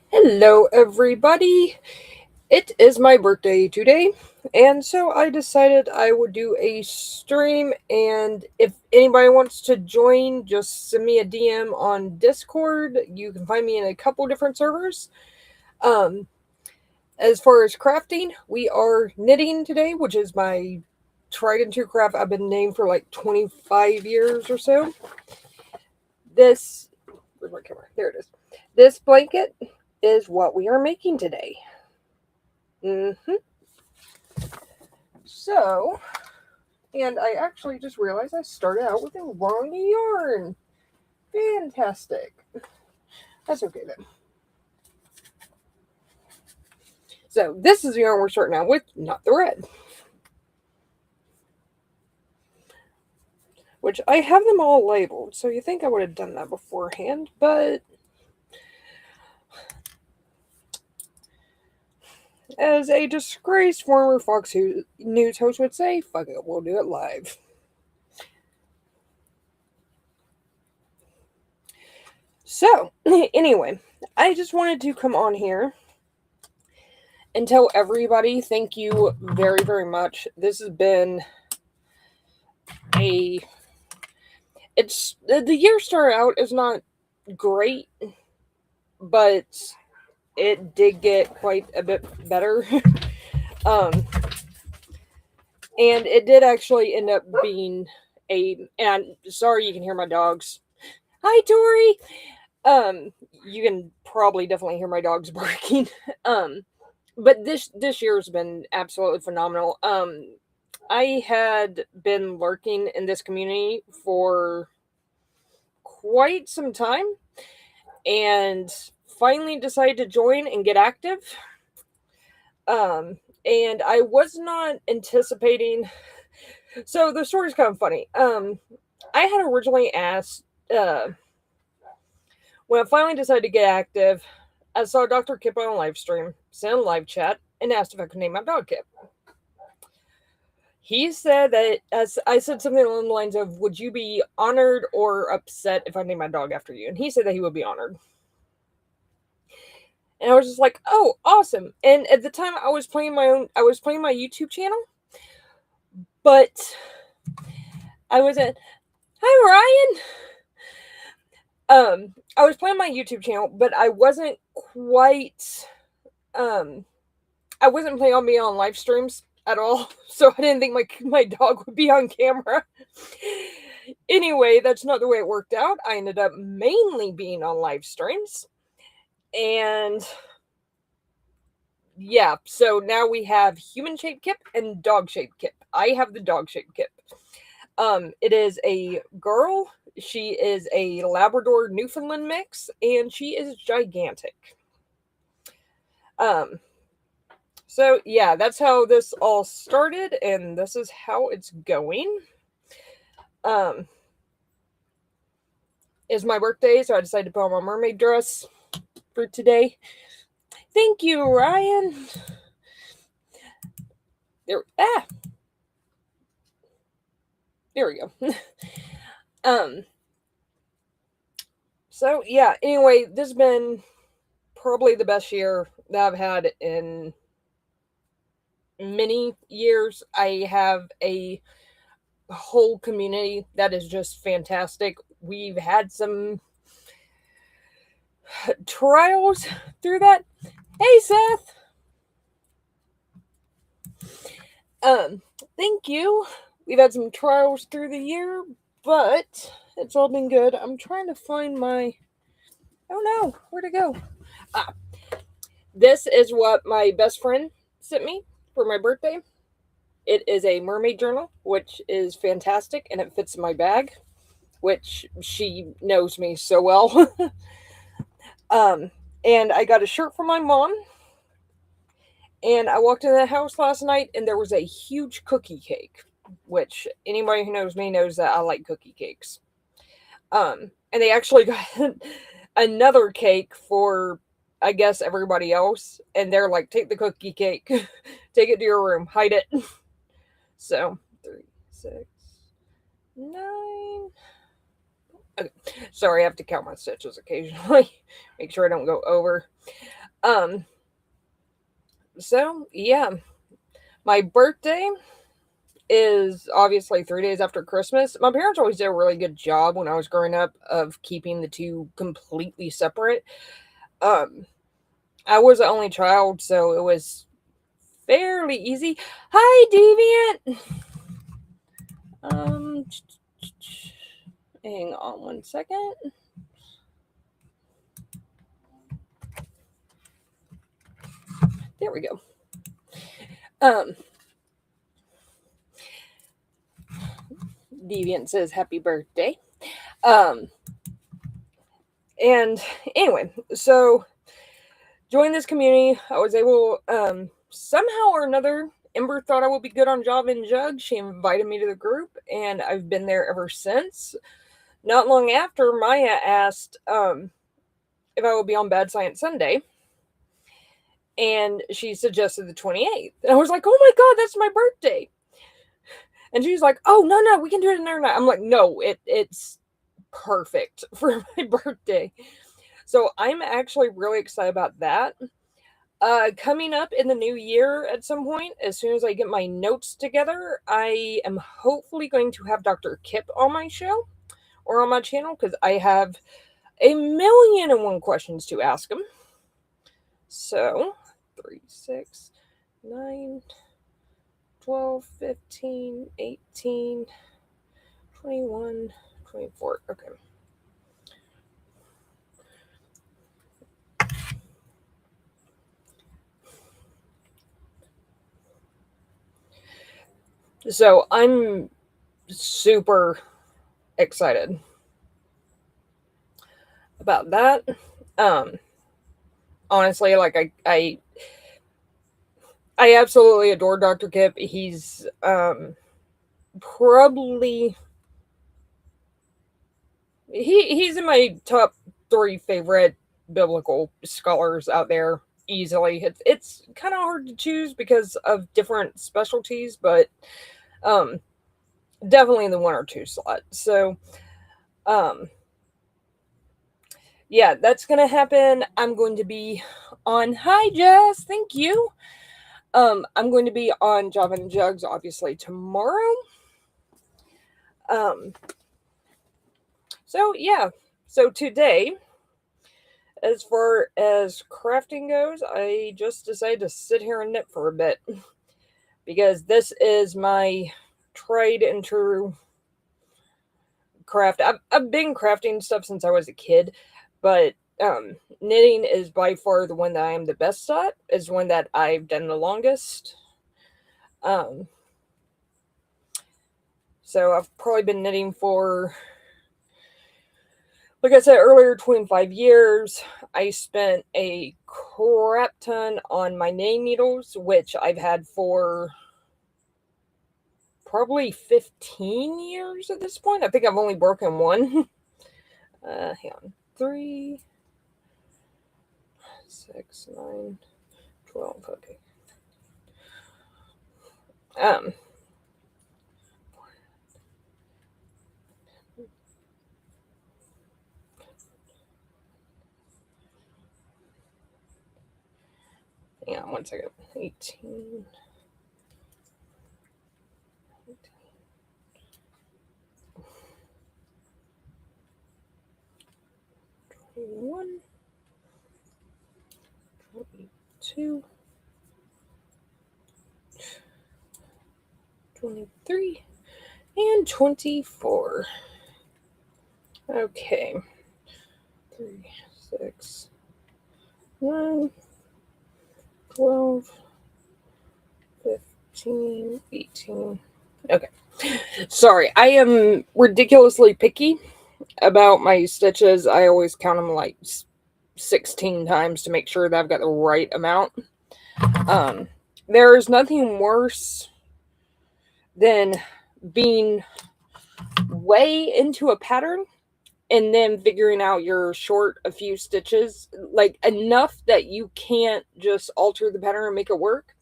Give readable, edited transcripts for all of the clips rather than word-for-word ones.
Hello, everybody. It is my birthday today, and so I decided I would do a stream. And if anybody wants to join, just send me a DM on Discord. You can find me in a couple different servers. Um, as far as crafting, we are knitting today, which is my tried and true craft I've been named for like 25 years or so. This, where's my camera? There it is. This blanket is what we are making today. So, and I actually just realized I started out with the wrong yarn. Fantastic. That's okay then. So, this is the yarn we're starting out with, not the red. Which I have them all labeled, so you think I would have done that beforehand, but as a disgraced former Fox News host would say, fuck it, we'll do it live. So, anyway, I just wanted to come on here and tell everybody thank you very, very much. This has been a. It's the year started out is not great, but it did get quite a bit better. um, and it did actually end up being a. And I'm sorry you can hear my dogs. Hi, Tori. You can probably definitely hear my dogs barking. But this year's been absolutely phenomenal. I had been lurking in this community for quite some time and finally decided to join and get active. And I was not anticipating. So the story's kind of funny. I had originally asked, when I finally decided to get active, I saw Dr. Kip on a live stream, sent a live chat, and asked if I could name my dog Kip. He said that, as I said something along the lines of, would you be honored or upset if I named my dog after you? And he said that he would be honored. And I was just like, oh, awesome. And at the time I was playing my YouTube channel, but I was at, hi Ryan. I was playing my YouTube channel, but I wasn't quite, I wasn't planning on being on live streams at all, so I didn't think my dog would be on camera. Anyway, that's not the way it worked out. I ended up mainly being on live streams. And yeah, so now we have human-shaped Kip and dog-shaped Kip. I have the dog-shaped Kip. It is a girl. She is a Labrador Newfoundland mix, and she is gigantic. So yeah, that's how this all started, and this is how it's going. It's my birthday, so I decided to put on my mermaid dress for today. Thank you, Ryan. There we go. So yeah, anyway, this has been probably the best year that I've had in many years. I have a whole community that is just fantastic. We've had some trials through that. Hey, Seth. Thank you. We've had some trials through the year, but it's all been good. I'm trying to find my. Oh no, where'd it go? This is what my best friend sent me for my birthday. It is a mermaid journal, which is fantastic, and it fits in my bag, which she knows me so well. And I got a shirt from my mom. And I walked in the house last night, and there was a huge cookie cake, which anybody who knows me knows that I like cookie cakes. And they actually got another cake for, I guess, everybody else. And they're like, take the cookie cake, take it to your room, hide it. So, 3, 6, 9. Okay. Sorry, I have to count my stitches occasionally. Make sure I don't go over. So yeah, my birthday is obviously 3 days after Christmas. My parents always did a really good job when I was growing up of keeping the two completely separate. Um, I was the only child, so it was fairly easy. Hi, Deviant. Um, hang on one second. There we go. Deviant says happy birthday. Um, and anyway, so join this community. I was able, somehow or another, Ember thought I would be good on Java and Jug. She invited me to the group, and I've been there ever since. Not long after, Maya asked if I would be on Bad Science Sunday, and she suggested the 28th. And I was like, oh my god, that's my birthday. And she's like, oh, no, we can do it another night. I'm like, no, it's perfect for my birthday. So I'm actually really excited about that. Coming up in the new year at some point, as soon as I get my notes together, I am hopefully going to have Dr. Kip on my show or on my channel because I have a million and one questions to ask him. So, 3, 6, 9, 12, 15, 18, 21, 24. Okay. So I'm super excited about that. Honestly, like I absolutely adore Dr. Kip. He's probably he's in my top 3 favorite biblical scholars out there easily. It's kind of hard to choose because of different specialties, but definitely in the 1 or 2 slot. So yeah, that's gonna happen. I'm going to be on Hi Jess, thank you. I'm going to be on Java and Jugs obviously tomorrow. So yeah. So today, as far as crafting goes, I just decided to sit here and knit for a bit because this is my tried and true craft. I've been crafting stuff since I was a kid, but knitting is by far the one that I am the best at. Is one that I've done the longest. So I've probably been knitting for, like I said earlier, 25 years. I spent a crap ton on my knitting needles, which I've had for probably 15 years at this point. I think I've only broken one. Hang on. 3, 6, 9, 12. Okay. Hang on one second. 18. 21. 22. 23. And 24. Okay. 3, 6, 9, 12, 15, 18. Okay. Sorry, I am ridiculously picky about my stitches. I always count them like 16 times to make sure that I've got the right amount. There is nothing worse than being way into a pattern and then figuring out you're short a few stitches, like enough that you can't just alter the pattern and make it work.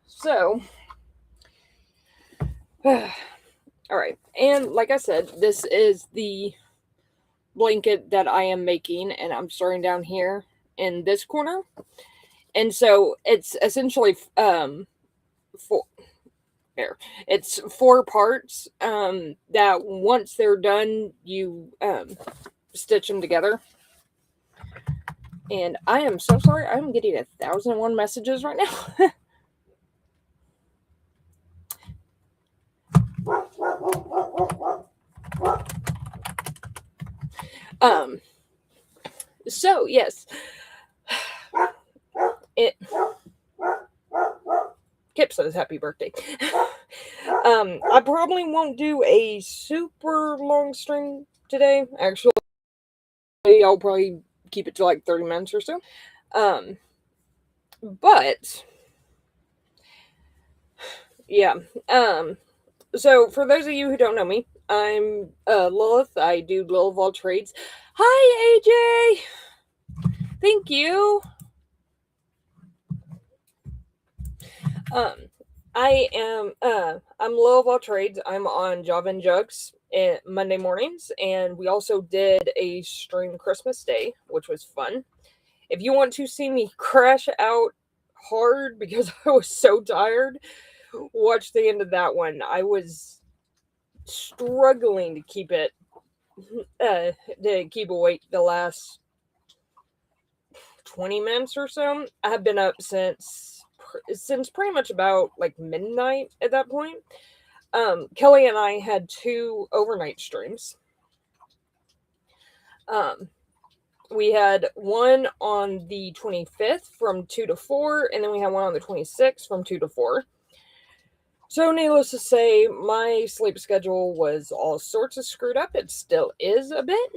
So, all right. And like I said, this is the blanket that I am making, and I'm starting down here in this corner. And so it's essentially four, there. It's 4 parts that once they're done, you stitch them together. And I am so sorry. I'm getting 1,001 messages right now. So yes, it. Kip says happy birthday. I probably won't do a super long stream today. Actually, I'll probably keep it to like 30 minutes or so. But yeah. So for those of you who don't know me, I'm Lilith. I do Lilith of all trades. Hi AJ. Thank you. I'm Lilith of all trades. I'm on Java and Jugs Monday mornings, and we also did a stream Christmas Day, which was fun. If you want to see me crash out hard because I was so tired, watch the end of that one. I was struggling to keep awake the last 20 minutes or so. I have been up since pretty much about like midnight at that point. Kelly and I had 2 overnight streams. We had one on the 25th from 2 to 4, and then we had one on the 26th from 2 to 4. So needless to say, my sleep schedule was all sorts of screwed up. It still is a bit.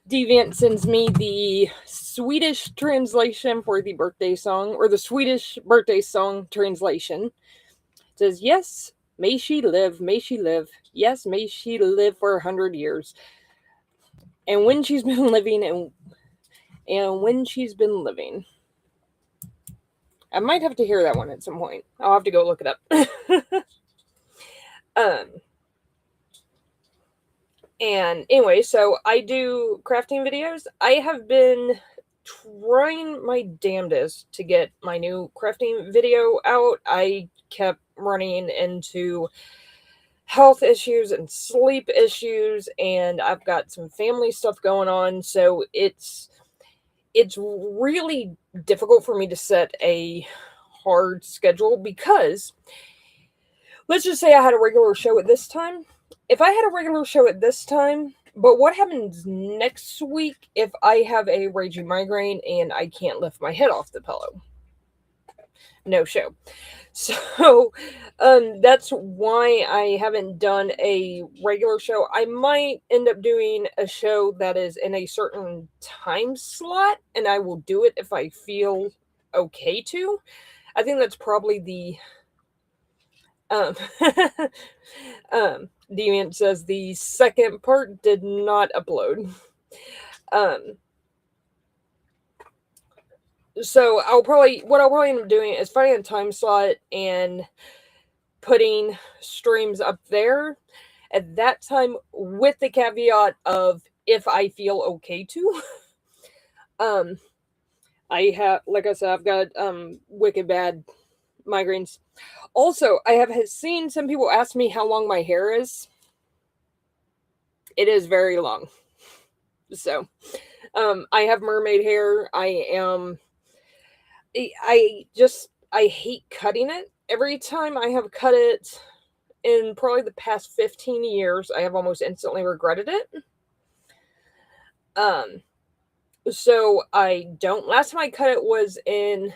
Deviant sends me the Swedish translation for the birthday song, or the Swedish birthday song translation. It says, yes, may she live, may she live. Yes, may she live for 100 years. And when she's been living, and when she's been living. I might have to hear that one at some point. I'll have to go look it up. And anyway, so I do crafting videos. I have been trying my damnedest to get my new crafting video out. I kept running into health issues and sleep issues, and I've got some family stuff going on, so it's really difficult for me to set a hard schedule, because let's just say I had a regular show at this time. If I had a regular show at this time, but what happens next week if I have a raging migraine and I can't lift my head off the pillow? No show. So that's why I haven't done a regular show. I might end up doing a show that is in a certain time slot, and I will do it if I feel okay to. I think that's probably the Deviant says the second part did not upload. So what I'll probably end up doing is finding a time slot and putting streams up there at that time, with the caveat of if I feel okay to. I have, like I said, I've got wicked bad migraines. Also, I have seen some people ask me how long my hair is. It is very long. So, I have mermaid hair. I hate cutting it. Every time I have cut it in probably the past 15 years, I have almost instantly regretted it. So I don't. Last time I cut it was it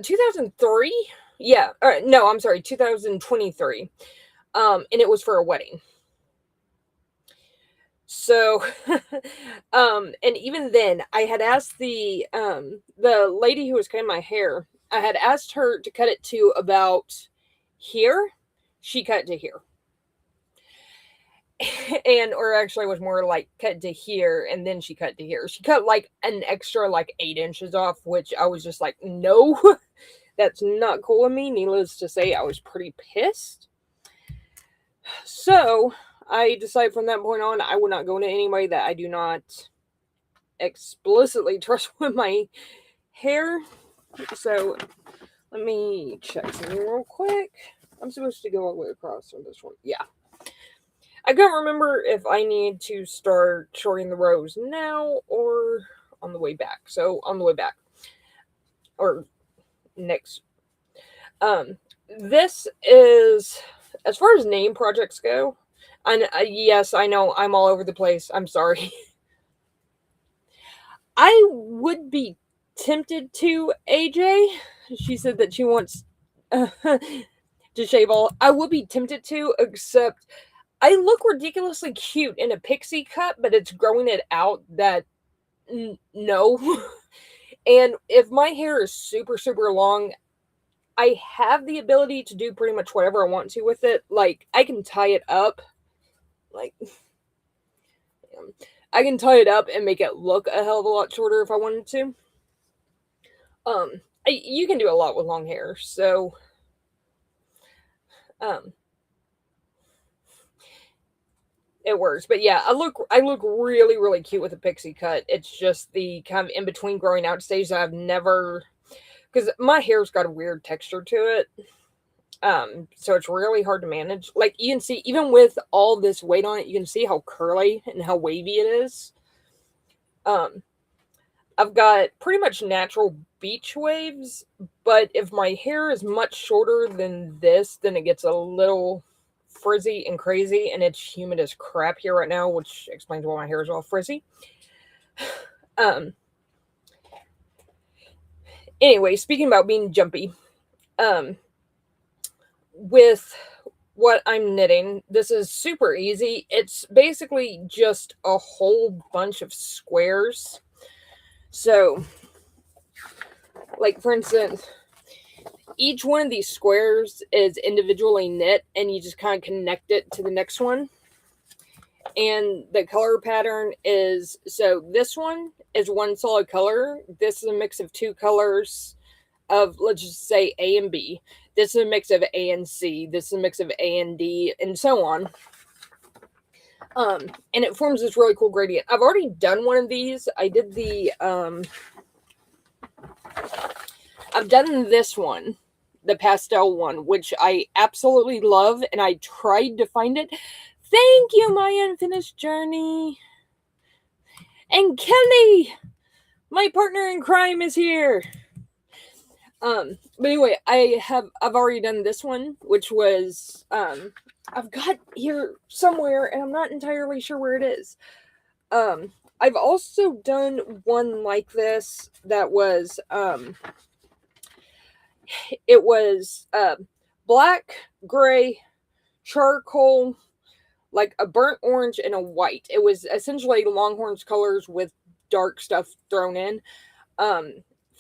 2003? Yeah. No, I'm sorry, 2023. And it was for a wedding. So, and even then, I had asked the lady who was cutting my hair, I had asked her to cut it to about here. She cut to here. Or actually it was more like cut to here, and then she cut to here. She cut like an extra like 8 inches off, which I was just like, no, that's not cool with me. Needless to say, I was pretty pissed. So I decided from that point on, I would not go to anybody that I do not explicitly trust with my hair. So let me check something real quick. I'm supposed to go all the way across on this one. Yeah. I can't remember if I need to start shorting the rows now or on the way back. So on the way back. Or next. This is, as far as name projects go, and yes, I know I'm all over the place. I'm sorry. I would be tempted to, AJ. She said that she wants to shave all. I would be tempted to, except I look ridiculously cute in a pixie cut, but it's growing it out that no. And if my hair is super, super long, I have the ability to do pretty much whatever I want to with it. Like, I can tie it up. Like, I can tie it up and make it look a hell of a lot shorter if I wanted to. You can do a lot with long hair, so it works. But yeah, I look really, really cute with a pixie cut. It's just the kind of in between growing out stage that I've never, because my hair's got a weird texture to it. So it's really hard to manage. Like, you can see, even with all this weight on it, you can see how curly and how wavy it is. I've got pretty much natural beach waves, but if my hair is much shorter than this, then it gets a little frizzy and crazy, and it's humid as crap here right now, which explains why my hair is all frizzy. Anyway, speaking about being jumpy, with what I'm knitting, this is super easy. It's basically just a whole bunch of squares. So, like, for instance, each one of these squares is individually knit, and you just kind of connect it to the next one. And the color pattern is, so this one is one solid color. This is a mix of two colors of, let's just say, A and B. This is a mix of A and C. This is a mix of A and D, and so on. And it forms this really cool gradient. I've already done one of these. I did the, I've done this one, the pastel one, which I absolutely love, and I tried to find it. Thank you, my unfinished journey. And Kelly, my partner in crime, is here. But anyway, I've already done this one, which was I've got here somewhere, and I'm not entirely sure where it is. I've also done one like this that was it was black, gray, charcoal, like a burnt orange and a white. It was essentially Longhorns colors with dark stuff thrown in.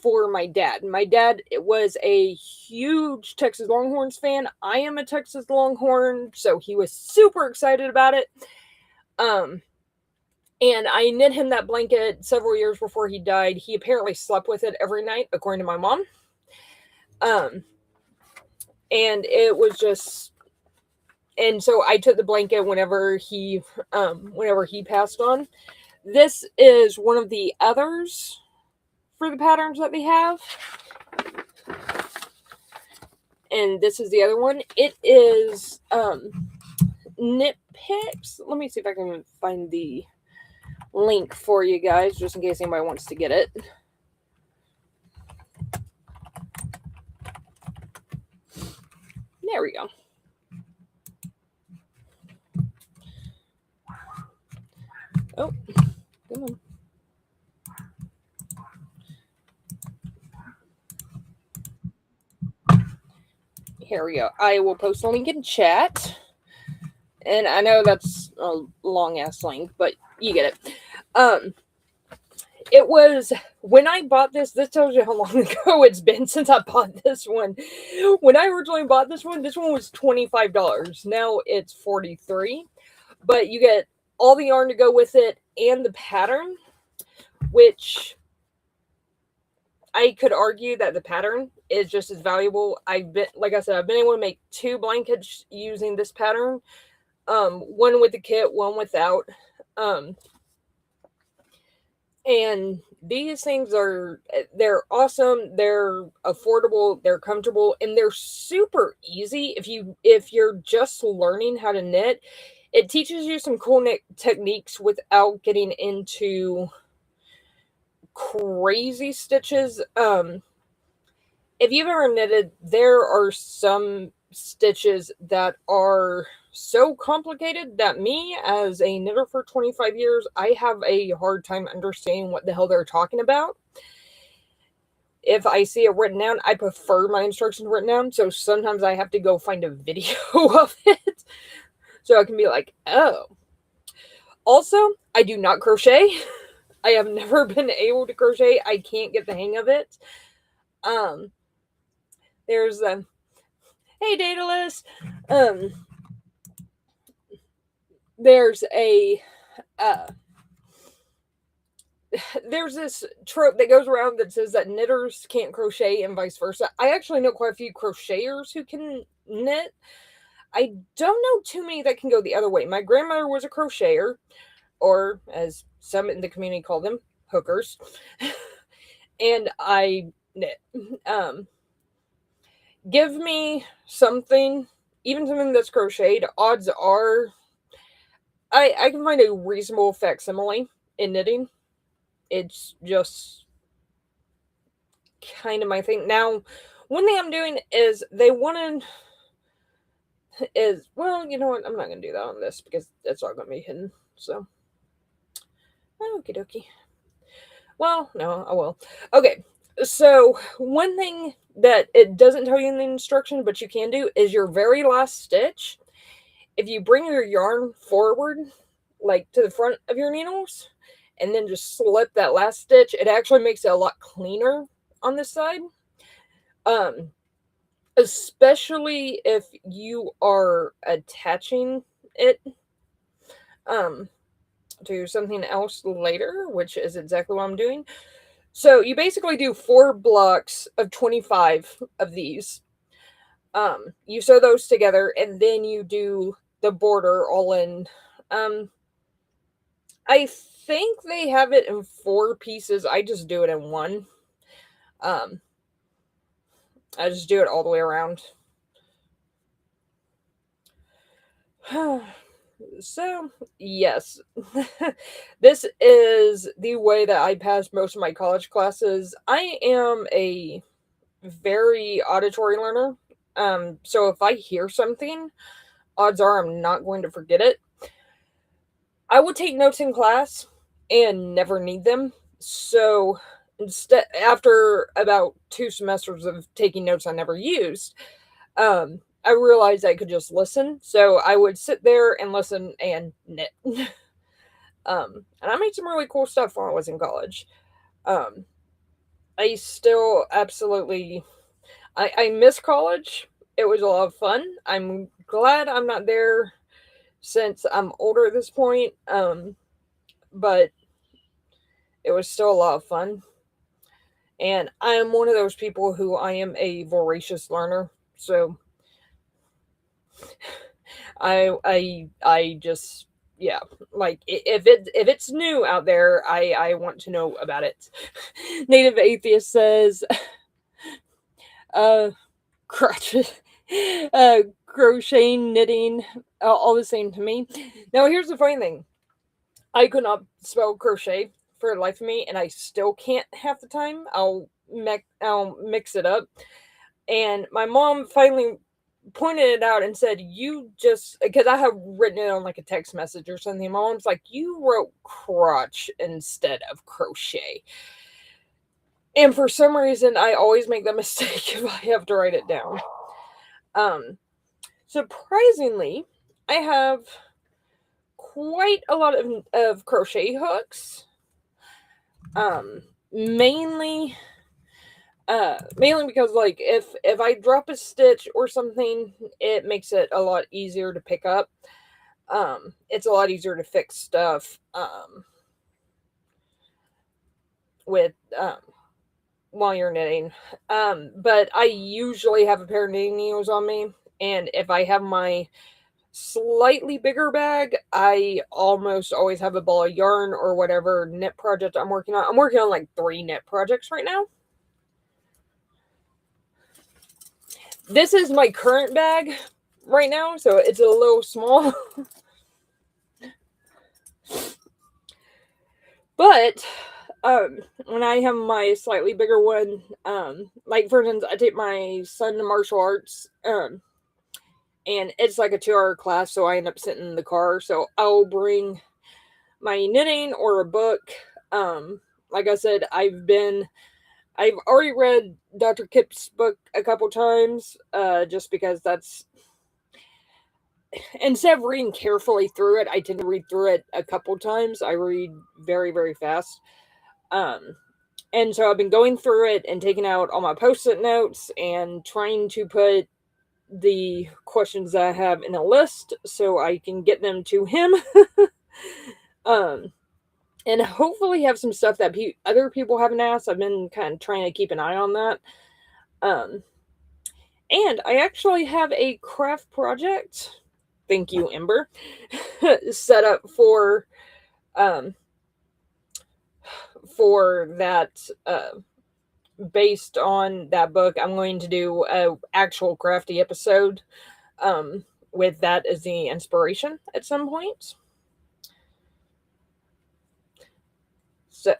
For my dad. My dad was a huge Texas Longhorns fan. I am a Texas Longhorn, so he was super excited about it. And I knit him that blanket several years before he died. He apparently slept with it every night, according to my mom. And it was just, and so I took the blanket whenever he passed on. This is one of the others for the patterns that they have. And this is the other one. It is Knit Picks. Let me see if I can find the link for you guys, just in case anybody wants to get it. There we go. Oh, come on. Here we go. I will post a link in chat. And I know that's a long ass link, but you get it. It was when I bought this tells you how long ago it's been since I bought this one. When I originally bought this one was $25. Now it's $43. But you get all the yarn to go with it and the pattern, which I could argue that the pattern is just as valuable. I've been able to make 2 blankets using this pattern. one with the kit, one without. And these things they're awesome, they're affordable, they're comfortable, and they're super easy if you're just learning how to knit. It teaches you some cool techniques without getting into crazy stitches. If you've ever knitted, there are some stitches that are so complicated that me, as a knitter for 25 years, I have a hard time understanding what the hell they're talking about. If I see it written down, I prefer my instructions written down, so sometimes I have to go find a video of it so I can be like, oh. Also, I do not crochet. I have never been able to crochet. I can't get the hang of it. There's hey, Daedalus. There's a there's this trope that goes around that says that knitters can't crochet and vice versa. I actually know quite a few crocheters who can knit. I don't know too many that can go the other way. My grandmother was a crocheter, or as some in the community call them, hookers. And I knit. Give me something, even something that's crocheted, odds are I can find a reasonable facsimile in knitting. It's just kind of my thing. Now, one thing I'm doing is well, you know what? I'm not going to do that on this because that's all going to be hidden. So, okie dokie. Well, no, I will. Okay, so one thing that it doesn't tell you in the instruction, but you can do, is your very last stitch. If you bring your yarn forward, like to the front of your needles, and then just slip that last stitch, it actually makes it a lot cleaner on this side. Especially if you are attaching it to something else later, which is exactly what I'm doing. So you basically do 4 blocks of 25 of these. You sew those together, and then you do the border all in. I think they have it in 4 pieces. I just do it in 1. I just do it all the way around. So, yes. This is the way that I pass most of my college classes. I am a very auditory learner. So if I hear something, odds are I'm not going to forget it. I would take notes in class and never need them. So instead, after about 2 semesters of taking notes I never used, I realized I could just listen. So I would sit there and listen and knit. And I made some really cool stuff when I was in college. I still absolutely, I miss college. It was a lot of fun. I'm glad I'm not there since I'm older at this point. But it was still a lot of fun. And I am one of those people who I am a voracious learner. So I just, yeah, like if it's new out there, I want to know about it. Native Atheist says, crochet, crochet, knitting, all the same to me. Now here's the funny thing: I could not spell crochet for the life of me, and I still can't half the time. I'll mix it up, and my mom finally pointed it out and said, "You just," because I have written it on like a text message or something. My mom's like, "You wrote crotch instead of crochet." And for some reason, I always make that mistake if I have to write it down. Surprisingly, I have quite a lot of crochet hooks. Mainly because, like, if I drop a stitch or something, it makes it a lot easier to pick up. It's a lot easier to fix stuff with while you're knitting. But I usually have a pair of knitting needles on me, and if I have my slightly bigger bag, I almost always have a ball of yarn or whatever knit project I'm working on. I'm working on like 3 knit projects right now. This is my current bag right now, so it's a little small. But when I have my slightly bigger one, like for instance, I take my son to martial arts, and it's like a 2-hour class, so I end up sitting in the car. So I'll bring my knitting or a book. Like I said, I've already read Dr. Kip's book a couple times, just because that's, instead of reading carefully through it, I tend to read through it a couple times. I read very, very fast. And so I've been going through it and taking out all my post-it notes and trying to put the questions that I have in a list so I can get them to him. And hopefully have some stuff that other people haven't asked. I've been kind of trying to keep an eye on that. And I actually have a craft project, thank you, Ember, set up for that, based on that book. I'm going to do a actual crafty episode, with that as the inspiration at some point. So,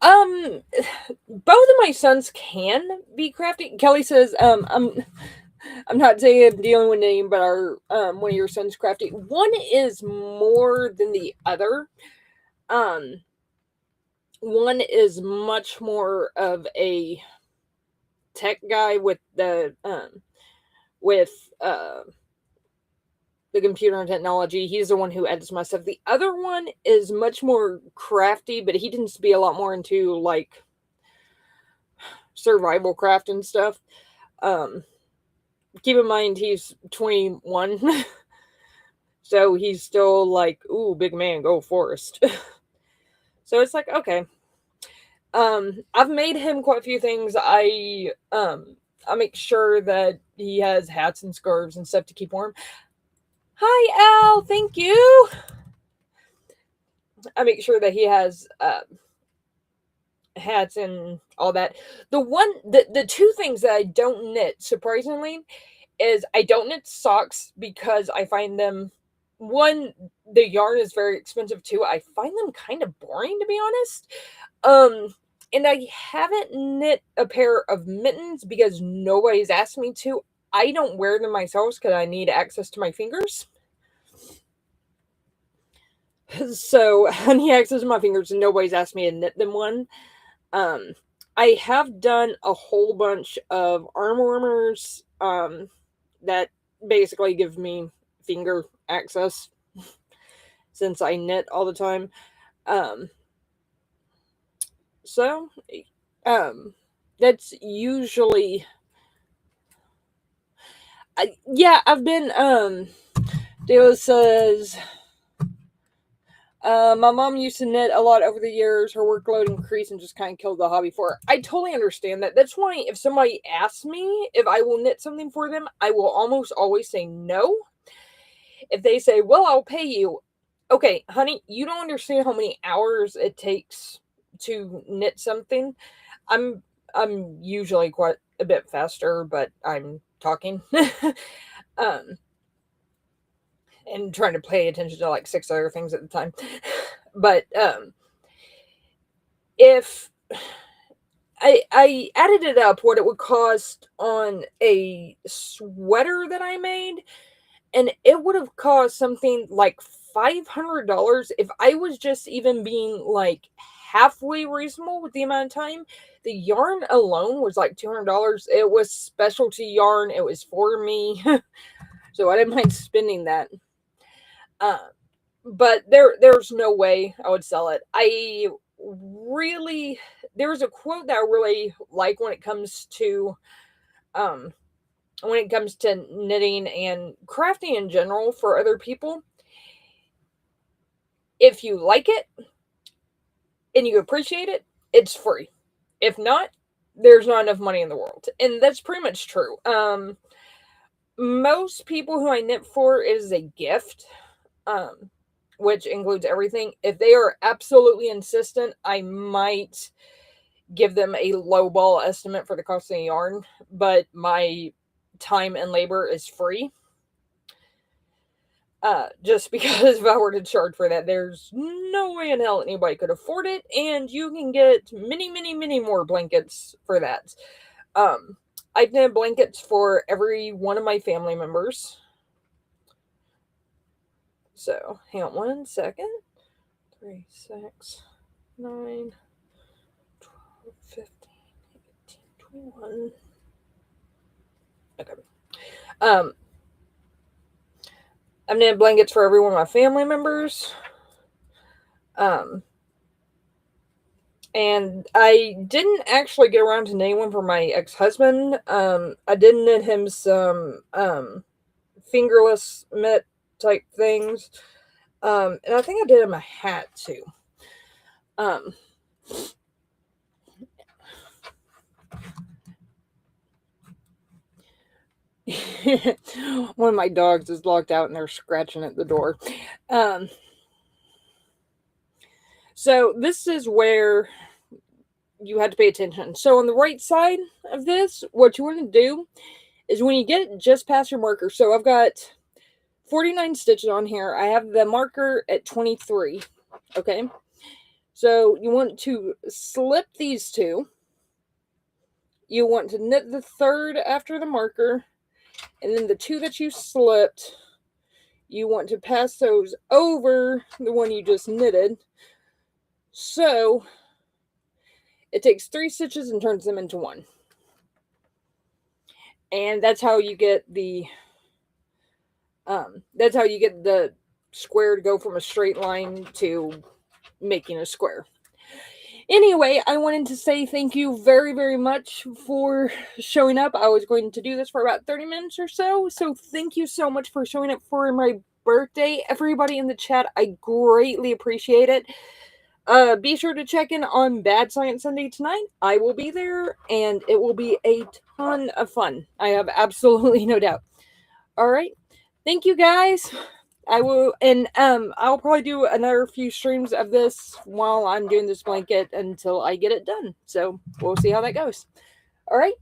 both of my sons can be crafty. Kelly says, I'm not saying I'm dealing with name, but our one of your sons crafty. One is more than the other. One is much more of a tech guy with the computer and technology. He's the one who edits my stuff. The other one is much more crafty, but he tends to be a lot more into like survival craft and stuff. Keep in mind he's 21. So he's still like, ooh, big man, go forest. So it's like, okay. I've made him quite a few things. I make sure that he has hats and scarves and stuff to keep warm. Hi, Al. Thank you. I make sure that he has hats and all that. The two things that I don't knit, surprisingly, is I don't knit socks because I find them, one, the yarn is very expensive. Two, I find them kind of boring, to be honest. And I haven't knit a pair of mittens because nobody's asked me to. I don't wear them myself because I need access to my fingers. So I need access to my fingers and nobody's asked me to knit them one. I have done a whole bunch of arm warmers that basically give me finger access since I knit all the time. So that's usually, I've been, Dale says, my mom used to knit a lot over the years. Her workload increased and just kind of killed the hobby for her. I totally understand that. That's why if somebody asks me if I will knit something for them, I will almost always say no. If they say, well, I'll pay you. Okay, honey, you don't understand how many hours it takes to knit something. I'm usually quite a bit faster, but I'm talking. And trying to pay attention to like 6 other things at the time. But if I added it up what it would cost on a sweater that I made, and it would have cost something like $500 if I was just even being like halfway reasonable with the amount of time. The yarn alone was like $200. It was specialty yarn. It was for me. So I didn't mind spending that. But there's no way I would sell it. There's a quote that I really like when it comes to knitting and crafting in general for other people. If you like it and you appreciate it, it's free. If not, there's not enough money in the world. And that's pretty much true. Most people who I knit for is a gift, which includes everything. If they are absolutely insistent, I might give them a lowball estimate for the cost of the yarn, but my time and labor is free. Just because if I were to charge for that, there's no way in hell anybody could afford it, and you can get many more blankets for that. I've knit blankets for every one of my family members. So, hang on 1 second. 3, 6, 9, 12, 15, 18, 21. Okay. I've knitted blankets for every one of my family members. And I didn't actually get around to knitting one for my ex-husband. I did knit him some fingerless mitt type things. And I think I did him a hat too. One of my dogs is locked out and they're scratching at the door. So this is where you have to pay attention. So on the right side of this, what you want to do is when you get just past your marker. So I've got 49 stitches on here. I have the marker at 23. Okay. So you want to slip these two. You want to knit the third after the marker. And then the two that you slipped, you want to pass those over the one you just knitted. So it takes 3 stitches and turns them into 1. And that's how you get the square to go from a straight line to making a square. Anyway, I wanted to say thank you very much for showing up. I was going to do this for about 30 minutes or so. So thank you so much for showing up for my birthday. Everybody in the chat, I greatly appreciate it. Be sure to check in on Bad Science Sunday tonight. I will be there, and it will be a ton of fun. I have absolutely no doubt. All right. Thank you, guys. I will, and I'll probably do another few streams of this while I'm doing this blanket until I get it done. So we'll see how that goes. All right.